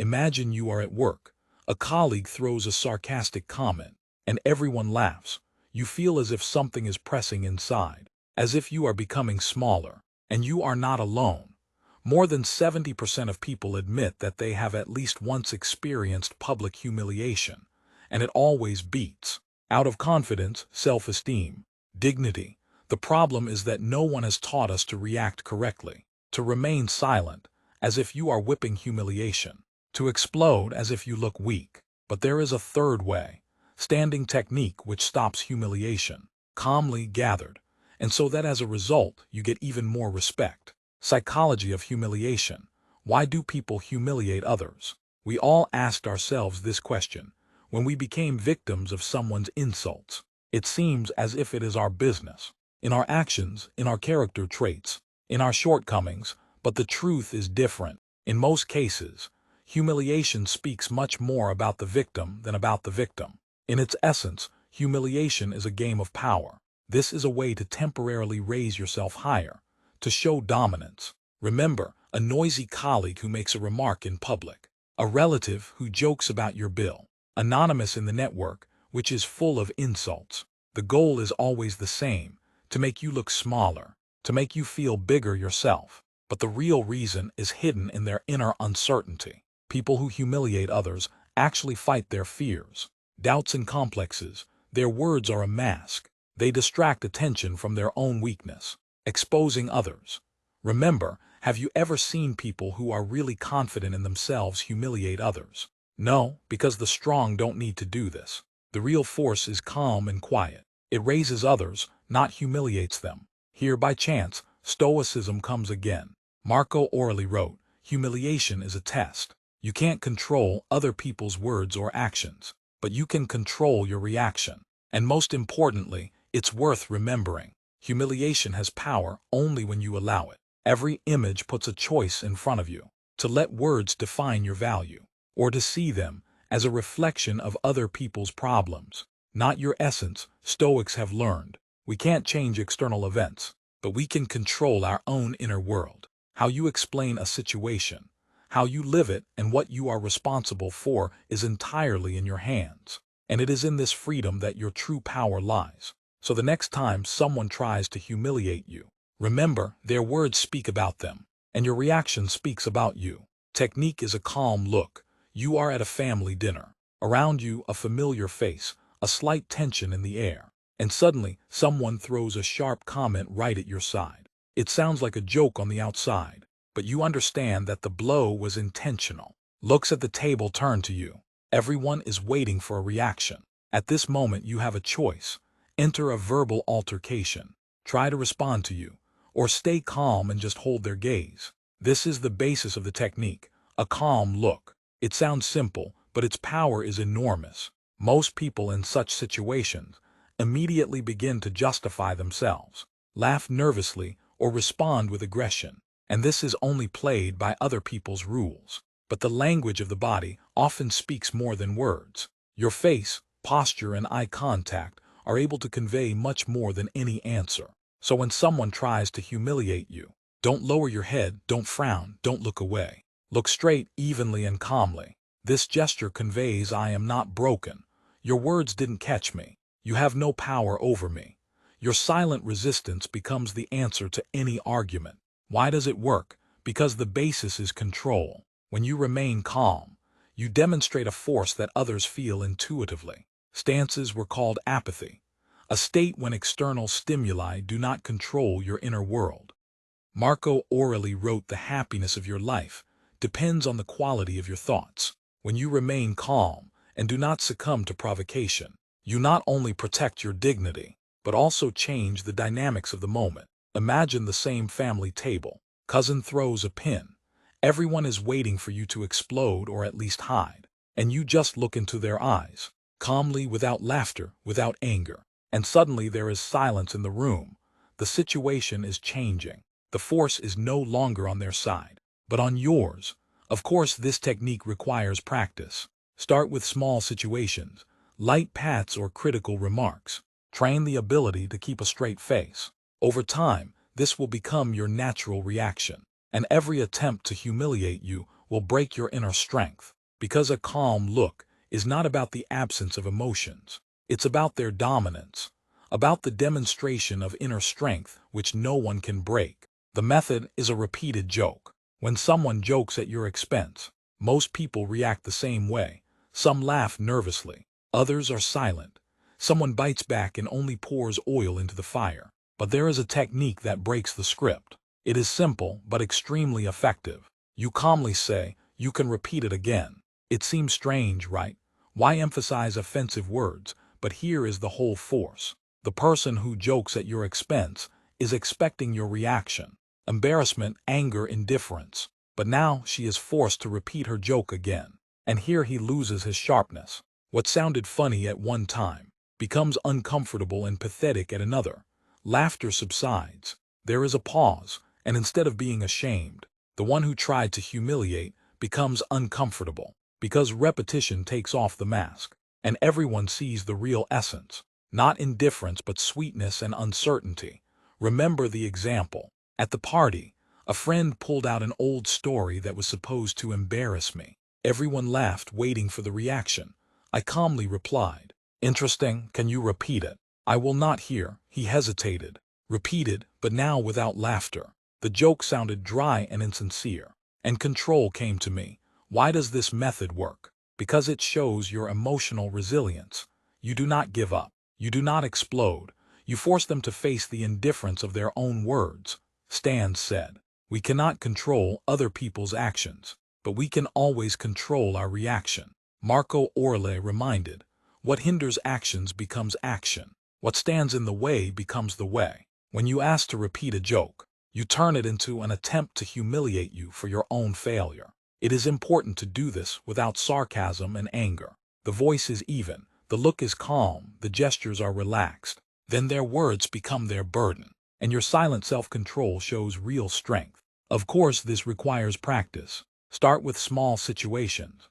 Imagine you are at work. A colleague throws a sarcastic comment, and everyone laughs. You feel as if something is pressing inside, as if you are becoming smaller, and you are not alone. More than 70% of people admit that they have at least once experienced public humiliation, and it always beats. Out of confidence, self-esteem, dignity. The problem is that no one has taught us to react correctly, to remain silent, as if you are whipping humiliation, to explode as if you look weak. But there is a third way, standing technique which stops humiliation, calmly gathered, and so that as a result you get even more respect. Psychology of humiliation. Why do people humiliate others? We all asked ourselves this question when we became victims of someone's insults. It seems as if it is our business, in our actions, in our character traits, in our shortcomings, but the truth is different. In most cases, humiliation speaks much more about the victim than about the victim. In its essence, humiliation is a game of power. This is a way to temporarily raise yourself higher, to show dominance. Remember, a noisy colleague who makes a remark in public, a relative who jokes about your bill, anonymous in the network, which is full of insults. The goal is always the same, to make you look smaller, to make you feel bigger yourself. But the real reason is hidden in their inner uncertainty. People who humiliate others actually fight their fears, doubts and complexes. Their words are a mask. They distract attention from their own weakness, exposing others. Remember, have you ever seen people who are really confident in themselves humiliate others? No, because the strong don't need to do this. The real force is calm and quiet. It raises others, not humiliates them. Here by chance, Stoicism comes again. Marco Aurelius wrote, "Humiliation is a test. You can't control other people's words or actions, but you can control your reaction. And most importantly, it's worth remembering. Humiliation has power only when you allow it. Every image puts a choice in front of you, to let words define your value, or to see them as a reflection of other people's problems, not your essence. Stoics have learned, we can't change external events, but we can control our own inner world. How you explain a situation, how you live it, and what you are responsible for is entirely in your hands. And it is in this freedom that your true power lies. So the next time someone tries to humiliate you, remember, their words speak about them, and your reaction speaks about you. Technique is a calm look. You are at a family dinner. Around you, a familiar face, a slight tension in the air, and suddenly someone throws a sharp comment right at your side. It sounds like a joke on the outside, but you understand that the blow was intentional. Looks at the table turn to you. Everyone is waiting for a reaction. At this moment you have a choice. Enter a verbal altercation. Try to respond to you, or stay calm and just hold their gaze. This is the basis of the technique, a calm look. It sounds simple, but its power is enormous. Most people in such situations immediately begin to justify themselves, laugh nervously, or respond with aggression. And this is only played by other people's rules. But the language of the body often speaks more than words. Your face, posture, and eye contact are able to convey much more than any answer. So when someone tries to humiliate you, don't lower your head, don't frown, don't look away. Look straight, evenly, and calmly. This gesture conveys, I am not broken. Your words didn't catch me. You have no power over me. Your silent resistance becomes the answer to any argument. Why does it work? Because the basis is control. When you remain calm, you demonstrate a force that others feel intuitively. Stances were called apathy, a state when external stimuli do not control your inner world. Marco Aurelius wrote, the happiness of your life depends on the quality of your thoughts. When you remain calm and do not succumb to provocation, you not only protect your dignity, but also change the dynamics of the moment. Imagine the same family table. Cousin throws a pin. Everyone is waiting for you to explode or at least hide, and you just look into their eyes, calmly, without laughter, without anger. And suddenly there is silence in the room. The situation is changing. The force is no longer on their side, but on yours. Of course, this technique requires practice. Start with small situations, light pats or critical remarks. Train the ability to keep a straight face. Over time, this will become your natural reaction, and every attempt to humiliate you will break your inner strength, because a calm look is not about the absence of emotions. It's about their dominance, about the demonstration of inner strength which no one can break. The method is a repeated joke. When someone jokes at your expense, most people react the same way. Some laugh nervously, others are silent. Someone bites back and only pours oil into the fire. But there is a technique that breaks the script. It is simple but extremely effective. You calmly say, "You can repeat it again." It seems strange, right? Why emphasize offensive words? But here is the whole force. The person who jokes at your expense is expecting your reaction. Embarrassment, anger, indifference. But now she is forced to repeat her joke again. And here he loses his sharpness. What sounded funny at one time becomes uncomfortable and pathetic at another. Laughter subsides. There is a pause, and instead of being ashamed, the one who tried to humiliate becomes uncomfortable, because repetition takes off the mask, and everyone sees the real essence, not indifference but sweetness and uncertainty. Remember the example. At the party, a friend pulled out an old story that was supposed to embarrass me. Everyone laughed, waiting for the reaction. I calmly replied, "Interesting, can you repeat it?" "I will not hear." He hesitated, repeated, but now without laughter. The joke sounded dry and insincere, and control came to me. Why does this method work? Because it shows your emotional resilience. You do not give up. You do not explode. You force them to face the indifference of their own words. Stan said, "We cannot control other people's actions, but we can always control our reaction." Marco Aurelius reminded, "What hinders actions becomes action. What stands in the way becomes the way." When you ask to repeat a joke, you turn it into an attempt to humiliate you for your own failure. It is important to do this without sarcasm and anger. The voice is even, the look is calm, the gestures are relaxed. Then their words become their burden, and your silent self-control shows real strength. Of course, this requires practice. Start with small situations.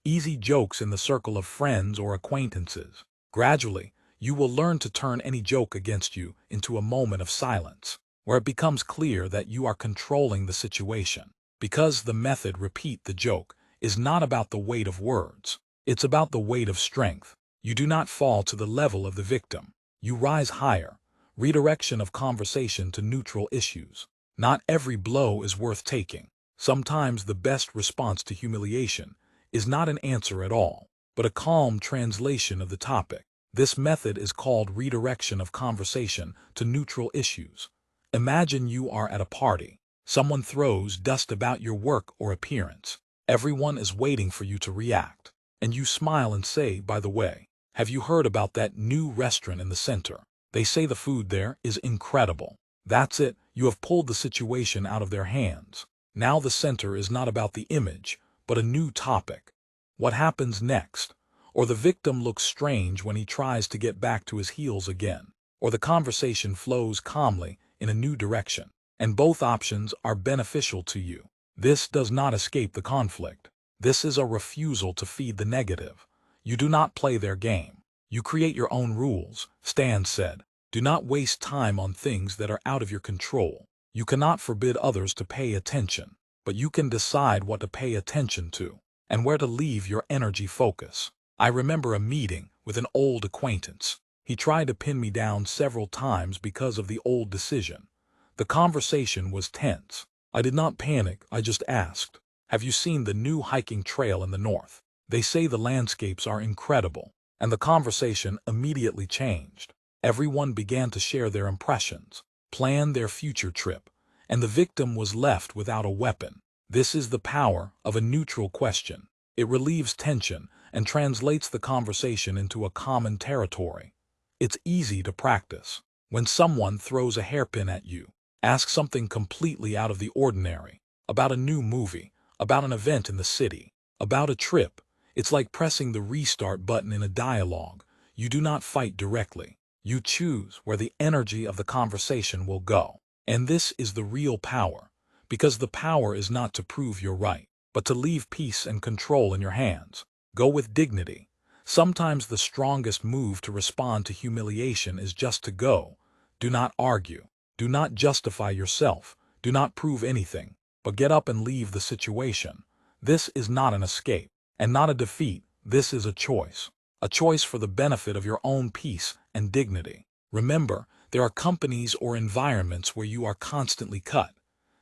Easy jokes in the circle of friends or acquaintances. Gradually, you will learn to turn any joke against you into a moment of silence, where it becomes clear that you are controlling the situation. Because the method "repeat the joke" is not about the weight of words. It's about the weight of strength. You do not fall to the level of the victim. You rise higher. Redirection of conversation to neutral issues. Not every blow is worth taking. Sometimes the best response to humiliation is not an answer at all, but a calm translation of the topic. This method is called redirection of conversation to neutral issues. Imagine you are at a party. Someone throws dust about your work or appearance. Everyone is waiting for you to react. And you smile and say, "By the way, have you heard about that new restaurant in the center? They say the food there is incredible." That's it. You have pulled the situation out of their hands. Now the center is not about the image, but a new topic. What happens next? Or the victim looks strange when he tries to get back to his heels again. Or the conversation flows calmly in a new direction. And both options are beneficial to you. This does not escape the conflict. This is a refusal to feed the negative. You do not play their game. You create your own rules. Stan said, "Do not waste time on things that are out of your control." You cannot forbid others to pay attention, but you can decide what to pay attention to and where to leave your energy focus. I remember a meeting with an old acquaintance. He tried to pin me down several times because of the old decision. The conversation was tense. I did not panic, I just asked, "Have you seen the new hiking trail in the north? They say the landscapes are incredible." And the conversation immediately changed. Everyone began to share their impressions, plan their future trip, and the victim was left without a weapon. This is the power of a neutral question. It relieves tension and translates the conversation into a common territory. It's easy to practice. When someone throws a hairpin at you, ask something completely out of the ordinary, about a new movie, about an event in the city, about a trip. It's like pressing the restart button in a dialogue. You do not fight directly. You choose where the energy of the conversation will go. And this is the real power, because the power is not to prove you're right, but to leave peace and control in your hands. Go with dignity. Sometimes the strongest move to respond to humiliation is just to go. Do not argue. Do not justify yourself. Do not prove anything, but get up and leave the situation. This is not an escape, and not a defeat. This is a choice. A choice for the benefit of your own peace and dignity. Remember, there are companies or environments where you are constantly cut.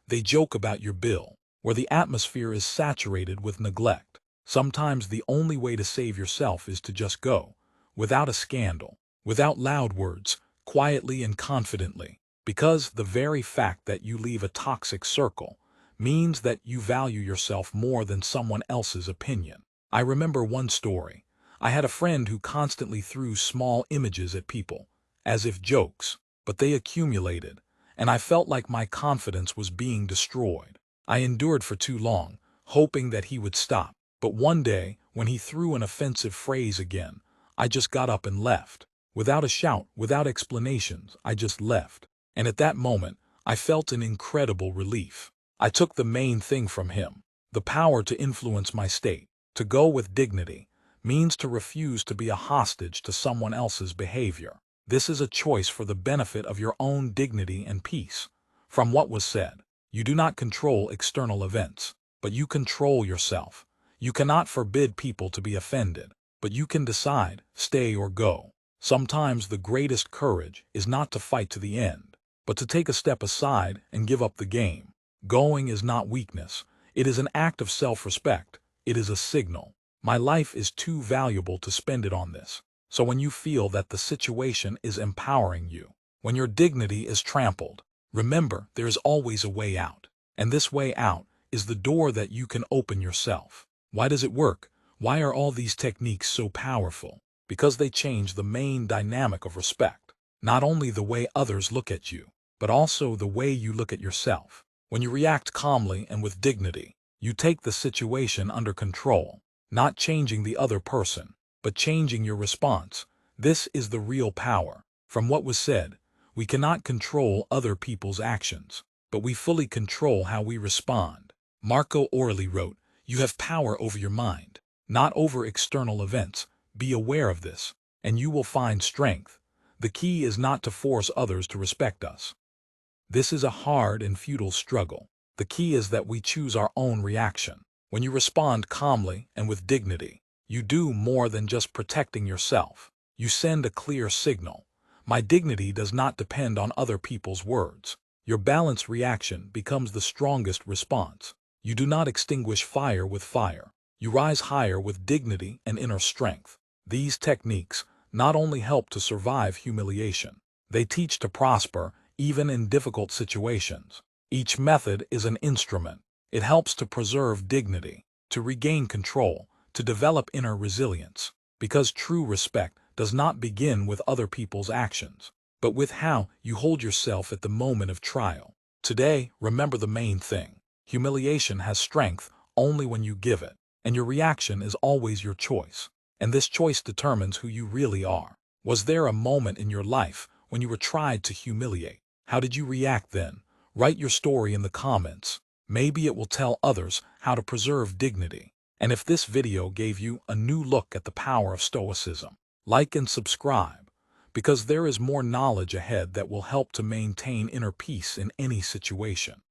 They joke about your bill, where the atmosphere is saturated with neglect. Sometimes the only way to save yourself is to just go, without a scandal, without loud words, quietly and confidently, because the very fact that you leave a toxic circle means that you value yourself more than someone else's opinion. I remember one story. I had a friend who constantly threw small images at people, as if jokes, but they accumulated, and I felt like my confidence was being destroyed. I endured for too long, hoping that he would stop, but one day, when he threw an offensive phrase again, I just got up and left. Without a shout, without explanations, I just left. And at that moment, I felt an incredible relief. I took the main thing from him, the power to influence my state. To go with dignity means to refuse to be a hostage to someone else's behavior. This is a choice for the benefit of your own dignity and peace. From what was said, you do not control external events, but you control yourself. You cannot forbid people to be offended, but you can decide, stay or go. Sometimes the greatest courage is not to fight to the end, but to take a step aside and give up the game. Going is not weakness. It is an act of self-respect. It is a signal. My life is too valuable to spend it on this. So when you feel that the situation is empowering you, when your dignity is trampled, remember there is always a way out. And this way out is the door that you can open yourself. Why does it work? Why are all these techniques so powerful? Because they change the main dynamic of respect. Not only the way others look at you, but also the way you look at yourself. When you react calmly and with dignity, you take the situation under control, not changing the other person, but changing your response. This is the real power. From what was said, we cannot control other people's actions, but we fully control how we respond. Marco Aurelius wrote, "You have power over your mind, not over external events. Be aware of this, and you will find strength." The key is not to force others to respect us. This is a hard and futile struggle. The key is that we choose our own reaction. When you respond calmly and with dignity, you do more than just protecting yourself. You send a clear signal. My dignity does not depend on other people's words. Your balanced reaction becomes the strongest response. You do not extinguish fire with fire. You rise higher with dignity and inner strength. These techniques not only help to survive humiliation, they teach to prosper even in difficult situations. Each method is an instrument. It helps to preserve dignity, to regain control, to develop inner resilience. Because true respect does not begin with other people's actions, but with how you hold yourself at the moment of trial. Today, remember the main thing. Humiliation has strength only when you give it, and your reaction is always your choice. And this choice determines who you really are. Was there a moment in your life when you were tried to humiliate? How did you react then? Write your story in the comments. Maybe it will tell others how to preserve dignity. And if this video gave you a new look at the power of Stoicism, like and subscribe, because there is more knowledge ahead that will help to maintain inner peace in any situation.